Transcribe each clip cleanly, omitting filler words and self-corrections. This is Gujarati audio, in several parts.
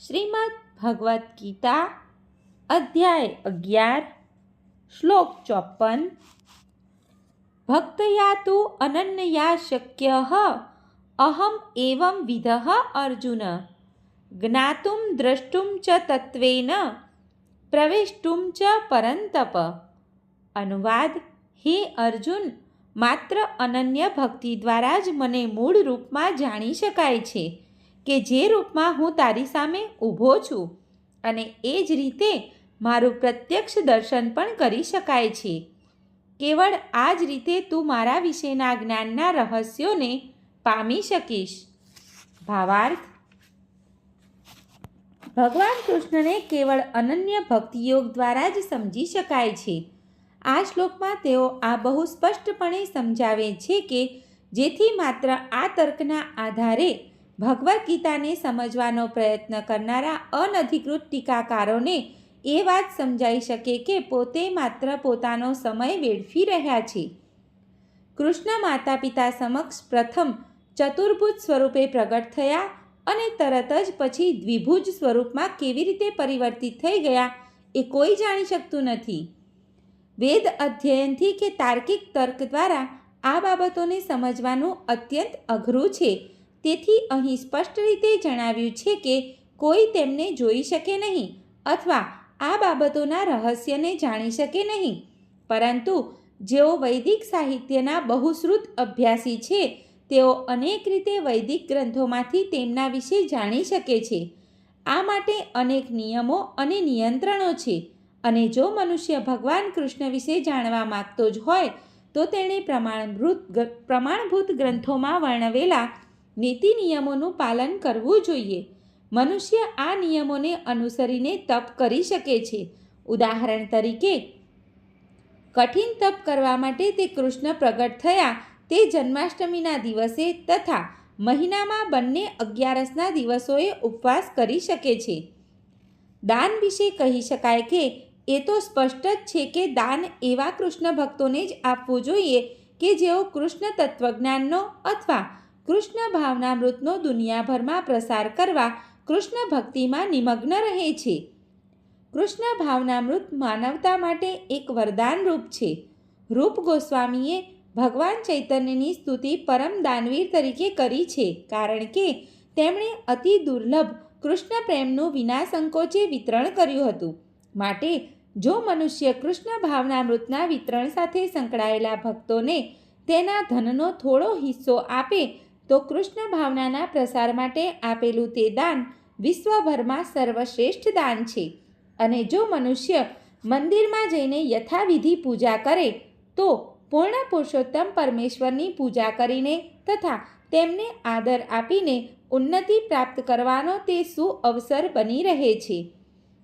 શ્રીમદ્ ભગવદ્ ગીતા અધ્યાય 11 શ્લોક 54 ભક્તયા તુ અનન્યા શક્યઃ અહમ એવં વિધઃ અર્જુન જ્ઞાતુમ દ્રષ્ટુમ ચ તત્વેન પ્રવેષ્ટુમ ચ પરંતપ. અનુવાદ: હે અર્જુન, માત્ર અનન્ય ભક્તિ દ્વારા જ મને મૂળ રૂપમાં જાણી શકાય છે કે જે રૂપમાં હું તારી સામે ઊભો છું, અને એ જ રીતે મારું પ્રત્યક્ષ દર્શન પણ કરી શકાય છે. કેવળ આ જ રીતે તું મારા વિશેના જ્ઞાનના રહસ્યોને પામી શકીશ. ભાવાર્થ: ભગવાન કૃષ્ણને કેવળ અનન્ય ભક્તિયોગ દ્વારા જ સમજી શકાય છે. આ શ્લોકમાં તેઓ આ બહુ સ્પષ્ટપણે સમજાવે છે કે જેથી માત્ર આ તર્કના આધારે ભગવદ્ ગીતાને સમજવાનો પ્રયત્ન કરનારા અનધિકૃત ટીકાકારોને એ વાત સમજાઈ શકે કે પોતે માત્ર પોતાનો સમય વેડફી રહ્યા છે. કૃષ્ણ માતા પિતા સમક્ષ પ્રથમ ચતુર્ભુજ સ્વરૂપે પ્રગટ થયા અને તરત જ પછી દ્વિભુજ સ્વરૂપમાં કેવી રીતે પરિવર્તિત થઈ ગયા એ કોઈ જાણી શકતું નથી. વેદ અધ્યયનથી કે તાર્કિક તર્ક દ્વારા આ બાબતોને સમજવાનું અત્યંત અઘરું છે. તેથી અહીં સ્પષ્ટ રીતે જણાવ્યું છે કે કોઈ તેમને જોઈ શકે નહીં અથવા આ બાબતોના રહસ્યને જાણી શકે નહીં, પરંતુ જેઓ વૈદિક સાહિત્યના બહુશ્રુત અભ્યાસી છે તેઓ અનેક રીતે વૈદિક ગ્રંથોમાંથી તેમના વિશે જાણી શકે છે. આ માટે અનેક નિયમો અને નિયંત્રણો છે, અને જો મનુષ્ય ભગવાન કૃષ્ણ વિશે જાણવા માગતો જ હોય તો તેણે પ્રમાણભૂત ગ્રંથોમાં વર્ણવેલા નીતિ નિયમોનું પાલન કરવું જોઈએ. મનુષ્ય આ નિયમોને અનુસરીને તપ કરી શકે છે. ઉદાહરણ તરીકે, કઠિન તપ કરવા માટે તે કૃષ્ણ પ્રગટ થયા તે જન્માષ્ટમીના દિવસે તથા મહિનામાં બંને 11ના દિવસોએ ઉપવાસ કરી શકે છે. દાન વિશે કહી શકાય કે એ તો સ્પષ્ટ જ છે કે દાન એવા કૃષ્ણ ભક્તોને જ આપવું જોઈએ કે જેઓ કૃષ્ણ તત્વજ્ઞાનનો અથવા કૃષ્ણ ભાવનામૃતનો દુનિયાભરમાં પ્રસાર કરવા કૃષ્ણ ભક્તિમાં નિમગ્ન રહે છે. કૃષ્ણ ભાવનામૃત માનવતા માટે એક વરદાન રૂપ છે. રૂપ ગોસ્વામીએ ભગવાન ચૈતન્યની સ્તુતિ પરમ દાનવીર તરીકે કરી છે, કારણ કે તેમણે અતિ દુર્લભ કૃષ્ણ પ્રેમનું વિના સંકોચે વિતરણ કર્યું હતું. માટે જો મનુષ્ય કૃષ્ણ ભાવનામૃતના વિતરણ સાથે સંકળાયેલા ભક્તોને તેના ધનનો થોડો હિસ્સો આપે તો કૃષ્ણ ભાવનાના પ્રસાર માટે આપેલું તે દાન વિશ્વભરમાં સર્વશ્રેષ્ઠ દાન છે. અને જો મનુષ્ય મંદિરમાં જઈને યથાવિધિ પૂજા કરે તો પૂર્ણ પુરુષોત્તમ પરમેશ્વરની પૂજા કરીને તથા તેમને આદર આપીને ઉન્નતિ પ્રાપ્ત કરવાનો તે સુઅવસર બની રહે છે.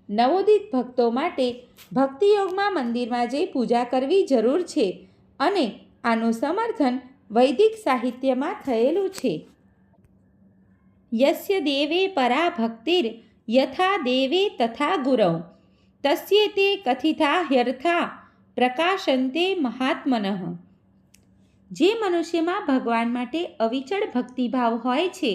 નવોદિત ભક્તો માટે ભક્તિયોગમાં મંદિરમાં જઈ પૂજા કરવી જરૂર છે, અને આનું સમર્થન વૈદિક સાહિત્યમાં થયેલું છે. યસ્ય દેવે પરા ભક્તિર યથા દેવે તથા ગુરૌ તસ્ય તે કથિતા હ્યર્થા પ્રકાશન્તે મહાત્મનઃ. જે મનુષ્યમાં ભગવાન માટે અવિચળ ભક્તિભાવ હોય છે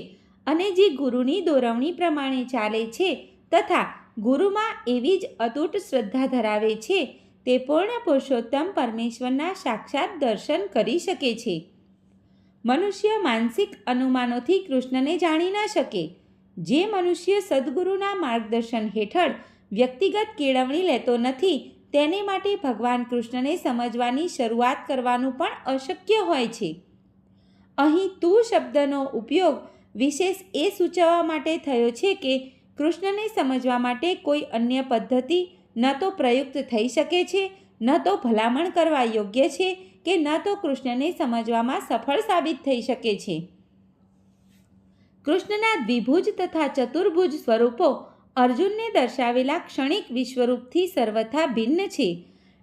અને જે ગુરુની દોરવણી પ્રમાણે ચાલે છે તથા ગુરુમાં એવી જ અતૂટ શ્રદ્ધા ધરાવે છે તે પૂર્ણ પુરુષોત્તમ પરમેશ્વરના સાક્ષાત દર્શન કરી શકે છે. મનુષ્ય માનસિક અનુમાનોથી કૃષ્ણને જાણી ન શકે. જે મનુષ્ય સદ્ગુરુના માર્ગદર્શન હેઠળ વ્યક્તિગત કેળવણી લેતો નથી તેને માટે ભગવાન કૃષ્ણને સમજવાની શરૂઆત કરવાનું પણ અશક્ય હોય છે. અહીં તું શબ્દનો ઉપયોગ વિશેષ એ સૂચવવા માટે થયો છે કે કૃષ્ણને સમજવા માટે કોઈ અન્ય પદ્ધતિ ન તો પ્રયુક્ત થઈ શકે છે, ન તો ભલામણ કરવા યોગ્ય છે કે ન તો કૃષ્ણને સમજવામાં સફળ સાબિત થઈ શકે છે. કૃષ્ણના દ્વિભુજ તથા ચતુર્ભુજ સ્વરૂપો અર્જુનને દર્શાવેલા ક્ષણિક વિશ્વરૂપથી સર્વથા ભિન્ન છે.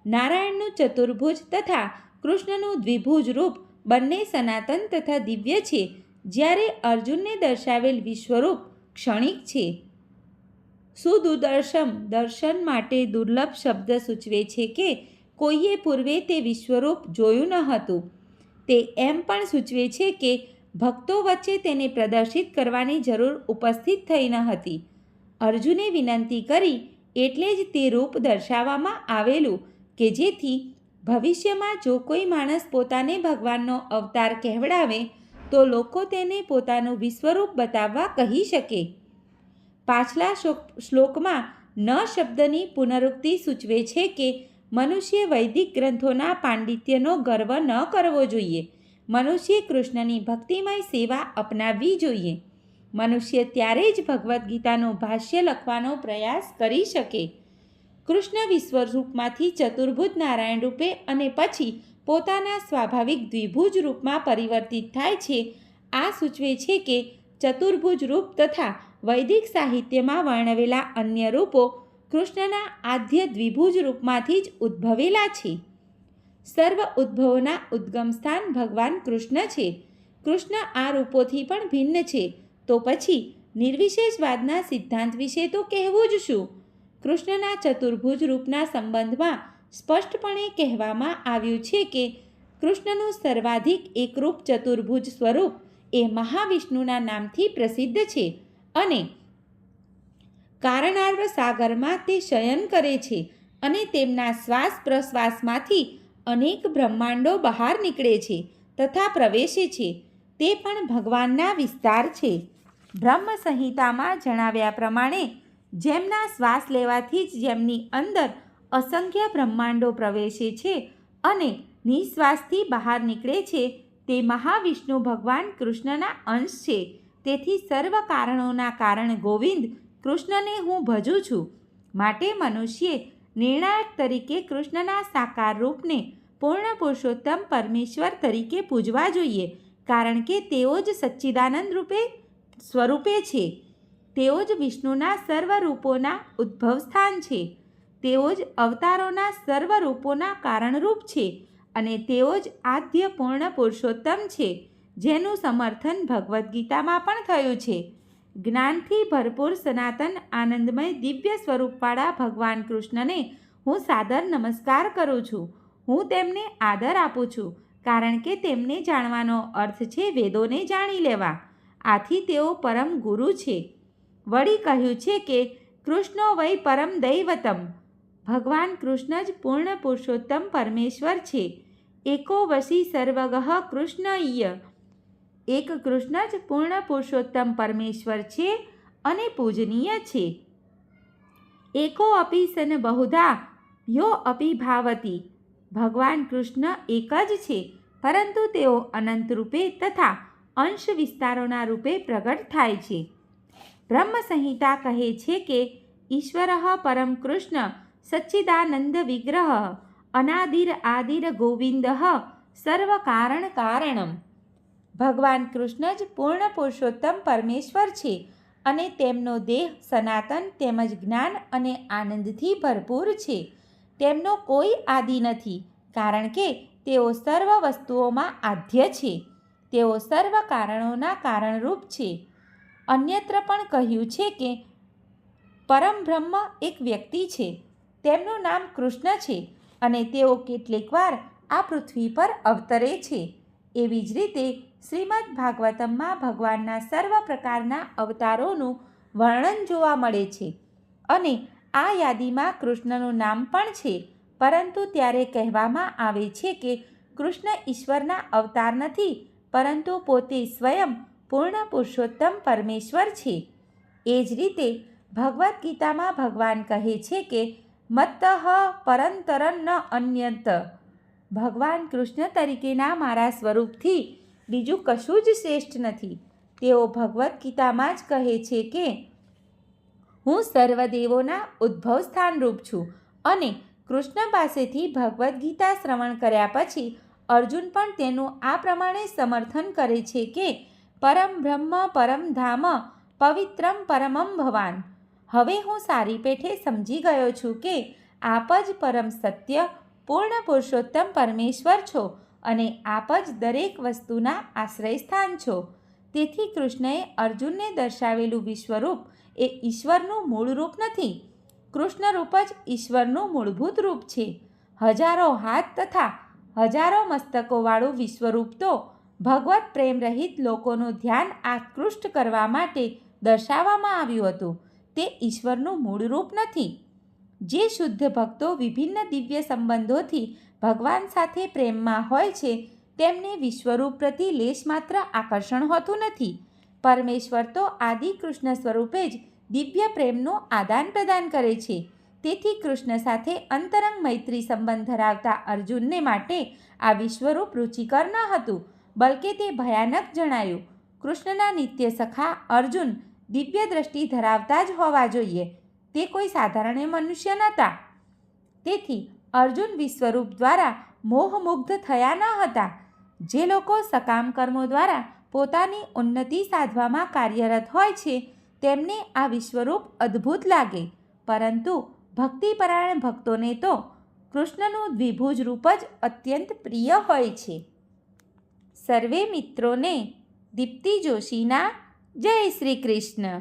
નારાયણનું ચતુર્ભુજ તથા કૃષ્ણનું દ્વિભુજ રૂપ બંને સનાતન તથા દિવ્ય છે, જ્યારે અર્જુનને દર્શાવેલ વિશ્વરૂપ ક્ષણિક છે. સુદુર્દર્શમ દર્શન માટે દુર્લભ શબ્દ સૂચવે છે કે કોઈએ પૂર્વે તે વિશ્વરૂપ જોયું ન હતું. તે એમ પણ સૂચવે છે કે ભક્તો વચ્ચે તેને પ્રદર્શિત કરવાની જરૂર ઉપસ્થિત થઈ ન હતી. અર્જુને વિનંતી કરી એટલે જ તે રૂપ દર્શાવવામાં આવેલું કે જેથી ભવિષ્યમાં જો કોઈ માણસ પોતાને ભગવાનનો અવતાર કહેવડાવે તો લોકો તેને પોતાનું વિશ્વરૂપ બતાવવા કહી શકે. પાછલા શ્લોકમાં ન શબ્દની પુનરુક્તિ સૂચવે છે કે મનુષ્ય વૈદિક ગ્રંથોના પાંડિત્યનો ગર્વ ન કરવો જોઈએ. મનુષ્ય કૃષ્ણની ભક્તિમય સેવા અપનાવવી જોઈએ. મનુષ્ય ત્યારે જ ભગવદ્ ગીતાનું ભાષ્ય લખવાનો પ્રયાસ કરી શકે. કૃષ્ણ વિશ્વરૂપમાંથી ચતુર્ભુજ નારાયણ રૂપે અને પછી પોતાના સ્વાભાવિક દ્વિભુજ રૂપમાં પરિવર્તિત થાય છે. આ સૂચવે છે કે ચતુર્ભુજ રૂપ તથા વૈદિક સાહિત્યમાં વર્ણવેલા અન્ય રૂપો કૃષ્ણના આદ્ય દ્વિભુજ રૂપમાંથી જ ઉદ્ભવેલા છે. સર્વ ઉદ્ભવોના ઉદ્ગમ સ્થાન ભગવાન કૃષ્ણ છે. કૃષ્ણ આ રૂપોથી પણ ભિન્ન છે. તો પછી નિર્વિશેષવાદના સિદ્ધાંત વિશે તો કહેવું જ શું? કૃષ્ણના ચતુર્ભુજ રૂપના સંબંધમાં સ્પષ્ટપણે કહેવામાં આવ્યું છે કે કૃષ્ણનું સર્વાધિક એકરૂપ ચતુર્ભુજ સ્વરૂપ એ મહાવિષ્ણુના નામથી પ્રસિદ્ધ છે અને કારણાર્વ સાગરમાં તે શયન કરે છે અને તેમના શ્વાસ પ્રશ્વાસમાંથી અનેક બ્રહ્માંડો બહાર નીકળે છે તથા પ્રવેશે છે. તે પણ ભગવાનના વિસ્તાર છે. બ્રહ્મ સંહિતામાં જણાવ્યા પ્રમાણે જેમના શ્વાસ લેવાથી જ જેમની અંદર અસંખ્ય બ્રહ્માંડો પ્રવેશે છે અને નિશ્વાસથી બહાર નીકળે છે તે મહાવિષ્ણુ ભગવાન કૃષ્ણના અંશ છે. તેથી સર્વ કારણોના કારણ ગોવિંદ કૃષ્ણને હું ભજું છું. માટે મનુષ્યે નિર્ણાયક તરીકે કૃષ્ણના સાકાર રૂપને પૂર્ણ પુરુષોત્તમ પરમેશ્વર તરીકે પૂજવા જોઈએ. કારણ કે તેઓ જ સચ્ચિદાનંદ રૂપે સ્વરૂપે છે. તેઓ જ વિષ્ણુના સર્વ રૂપોના ઉદ્ભવ સ્થાન છે. તેઓ જ અવતારોના સર્વ રૂપોના કારણરૂપ છે અને તેઓ જ આદ્ય પૂર્ણ પુરુષોત્તમ છે, જેનું સમર્થન ભગવદ્ ગીતામાં પણ થયું છે. જ્ઞાનથી ભરપૂર સનાતન આનંદમય દિવ્ય સ્વરૂપવાળા ભગવાન કૃષ્ણને હું સાદર નમસ્કાર કરું છું. હું તેમને આદર આપું છું કારણ કે તેમને જાણવાનો અર્થ છે વેદોને જાણી લેવા. આથી તેઓ પરમ ગુરુ છે. વળી કહ્યું છે કે કૃષ્ણો વૈ પરમ દૈવતમ. ભગવાન કૃષ્ણ જ પૂર્ણ પુરુષોત્તમ પરમેશ્વર છે. એકો વશી સર્વગઃ કૃષ્ણય્ય. એક કૃષ્ણ જ પૂર્ણ પુરુષોત્તમ પરમેશ્વર છે અને પૂજનીય છે. એકો અપી સન બહુધા યો અપી ભાવતી. ભગવાન કૃષ્ણ એક જ છે પરંતુ તેઓ અનંત રૂપે તથા અંશ વિસ્તારોના રૂપે પ્રગટ થાય છે. બ્રહ્મ સંહિતા કહે છે કે ઈશ્વર પરમ કૃષ્ણ સચ્ચિદાનંદ વિગ્રહ અનાદિર આદિર ગોવિંદ સર્વ કારણ કારણમ. ભગવાન કૃષ્ણ જ પૂર્ણ પુરુષોત્તમ પરમેશ્વર છે અને તેમનો દેહ સનાતન તેમજ જ્ઞાન અને આનંદથી ભરપૂર છે. તેમનો કોઈ આદિ નથી કારણ કે તેઓ સર્વ વસ્તુઓમાં આદ્ય છે. તેઓ સર્વ કારણોના કારણરૂપ છે. અન્યત્ર પણ કહ્યું છે કે પરમ બ્રહ્મ એક વ્યક્તિ છે. તેમનું નામ કૃષ્ણ છે અને તેઓ કેટલીક વાર આ પૃથ્વી પર અવતરે છે. એવી જ રીતે શ્રીમદ્ ભાગવતમમાં ભગવાનના સર્વ પ્રકારના અવતારોનું વર્ણન જોવા મળે છે અને આ યાદીમાં કૃષ્ણનું નામ પણ છે. પરંતુ ત્યારે કહેવામાં આવે છે કે કૃષ્ણ ઈશ્વરના અવતાર નથી પરંતુ પોતે સ્વયં પૂર્ણ પુરુષોત્તમ પરમેશ્વર છે. એ જ રીતે ભગવદ્ ગીતામાં ભગવાન કહે છે કે મત્તઃ પરંતરં ન અન્યત. ભગવાન કૃષ્ણ તરીકેના મારા સ્વરૂપથી બીજું કશું જ શ્રેષ્ઠ નથી. તેઓ ભગવદ્ ગીતામાં જ કહે છે કે હું સર્વદેવોના ઉદ્ભવ સ્થાનરૂપ છું અને કૃષ્ણ પાસેથી ભગવદ્ ગીતા શ્રવણ કર્યા પછી અર્જુન પણ તેનું આ પ્રમાણે સમર્થન કરે છે કે પરમ બ્રહ્મ પરમ ધામ પવિત્રમ પરમમ ભવાન. હવે હું સારી પેઠે સમજી ગયો છું કે આપ જ પરમ સત્ય પૂર્ણ પુરુષોત્તમ પરમેશ્વર છો અને આપ જ દરેક વસ્તુના આશ્રય સ્થાન છો. તેથી કૃષ્ણએ અર્જુનને દર્શાવેલું વિશ્વરૂપ એ ઈશ્વરનું મૂળ રૂપ નથી. કૃષ્ણ રૂપ જ ઈશ્વરનું મૂળભૂત રૂપ છે. હજારો હાથ તથા હજારો મસ્તકોવાળું વિશ્વરૂપ તો ભગવત પ્રેમ રહિત લોકોનું ધ્યાન આકૃષ્ટ કરવા માટે દર્શાવવામાં આવ્યું હતું. તે ઈશ્વરનું મૂળ રૂપ નથી. જે શુદ્ધ ભક્તો વિભિન્ન દિવ્ય સંબંધોથી ભગવાન સાથે પ્રેમમાં હોય છે તેમને વિશ્વરૂપ પ્રતિ લેશ માત્ર આકર્ષણ હોતું નથી. પરમેશ્વર તો આદિ કૃષ્ણ સ્વરૂપે જ દિવ્ય પ્રેમનું આદાન પ્રદાન કરે છે. તેથી કૃષ્ણ સાથે અંતરંગ મૈત્રી સંબંધ ધરાવતા અર્જુનને માટે આ વિશ્વરૂપ રુચિકર ન હતું, બલકે તે ભયાનક જણાયું. કૃષ્ણના નિત્ય સખા અર્જુન દિવ્ય દ્રષ્ટિ ધરાવતા જ હોવા જોઈએ. તે કોઈ સાધારણ મનુષ્ય નહોતા. તેથી અર્જુન વિશ્વરૂપ દ્વારા મોહમુગ્ધ થયા ન હતા. જે લોકો સકામ કર્મો દ્વારા પોતાની ઉન્નતિ સાધવામાં કાર્યરત હોય છે તેમને આ વિશ્વરૂપ અદ્ભુત લાગે, પરંતુ ભક્તિપરાયણ ભક્તોને તો કૃષ્ણનું દ્વિભુજ રૂપ જ અત્યંત પ્રિય હોય છે. સર્વે મિત્રોને દીપ્તિ જોશીના જય શ્રી કૃષ્ણ.